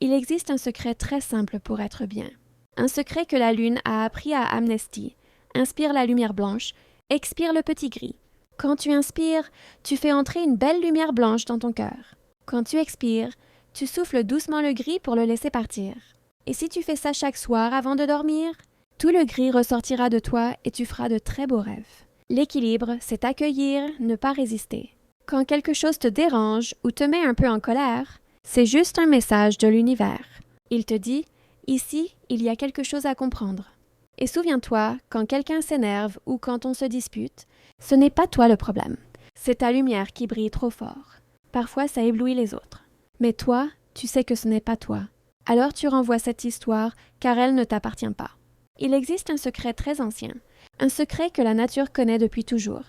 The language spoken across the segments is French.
Il existe un secret très simple pour être bien. Un secret que la lune a appris à Amnesty. Inspire la lumière blanche, expire le petit gris. Quand tu inspires, tu fais entrer une belle lumière blanche dans ton cœur. Quand tu expires, tu souffles doucement le gris pour le laisser partir. Et si tu fais ça chaque soir avant de dormir, tout le gris ressortira de toi et tu feras de très beaux rêves. L'équilibre, c'est accueillir, ne pas résister. Quand quelque chose te dérange ou te met un peu en colère, c'est juste un message de l'univers. Il te dit, ici, il y a quelque chose à comprendre. Et souviens-toi, quand quelqu'un s'énerve ou quand on se dispute, ce n'est pas toi le problème. C'est ta lumière qui brille trop fort. Parfois, ça éblouit les autres. Mais toi, tu sais que ce n'est pas toi. Alors tu renvoies cette histoire car elle ne t'appartient pas. Il existe un secret très ancien, un secret que la nature connaît depuis toujours.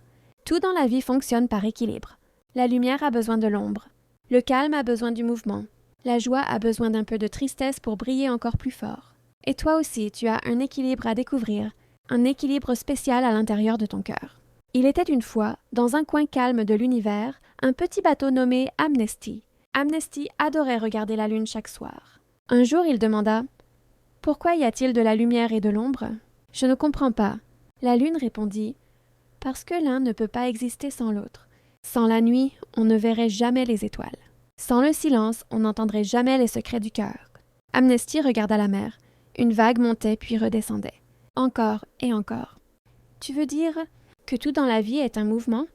Tout dans la vie fonctionne par équilibre. La lumière a besoin de l'ombre. Le calme a besoin du mouvement. La joie a besoin d'un peu de tristesse pour briller encore plus fort. Et toi aussi, tu as un équilibre à découvrir, un équilibre spécial à l'intérieur de ton cœur. Il était une fois, dans un coin calme de l'univers, un petit bateau nommé Amnesty. Amnesty adorait regarder la lune chaque soir. Un jour, il demanda « Pourquoi y a-t-il de la lumière et de l'ombre ?»« Je ne comprends pas. » La lune répondit « Parce que l'un ne peut pas exister sans l'autre. Sans la nuit, on ne verrait jamais les étoiles. Sans le silence, on n'entendrait jamais les secrets du cœur. » Amnesty regarda la mer. Une vague montait puis redescendait. Encore et encore. « Tu veux dire que tout dans la vie est un mouvement ?»«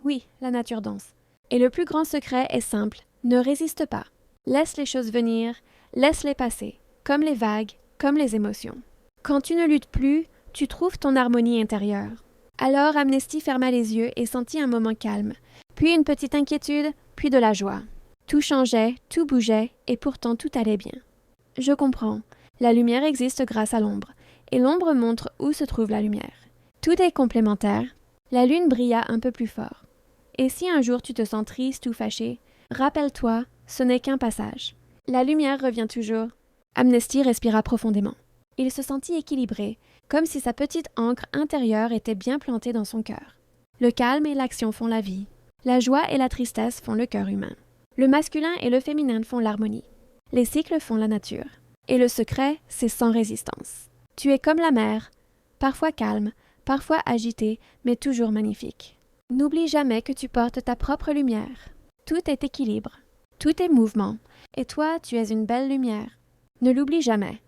Oui, la nature danse. Et le plus grand secret est simple, ne résiste pas. Laisse les choses venir, laisse-les passer, comme les vagues, comme les émotions. Quand tu ne luttes plus, tu trouves ton harmonie intérieure. » Alors Amnesty ferma les yeux et sentit un moment calme, puis une petite inquiétude, puis de la joie. Tout changeait, tout bougeait, et pourtant tout allait bien. « Je comprends. La lumière existe grâce à l'ombre, et l'ombre montre où se trouve la lumière. Tout est complémentaire. » La lune brilla un peu plus fort. « Et si un jour tu te sens triste ou fâché, rappelle-toi, ce n'est qu'un passage. La lumière revient toujours. » Amnesty respira profondément. Il se sentit équilibré, comme si sa petite ancre intérieure était bien plantée dans son cœur. Le calme et l'action font la vie. La joie et la tristesse font le cœur humain. Le masculin et le féminin font l'harmonie. Les cycles font la nature. Et le secret, c'est sans résistance. Tu es comme la mer, parfois calme, parfois agitée, mais toujours magnifique. N'oublie jamais que tu portes ta propre lumière. Tout est équilibre, tout est mouvement, et toi, tu es une belle lumière. Ne l'oublie jamais.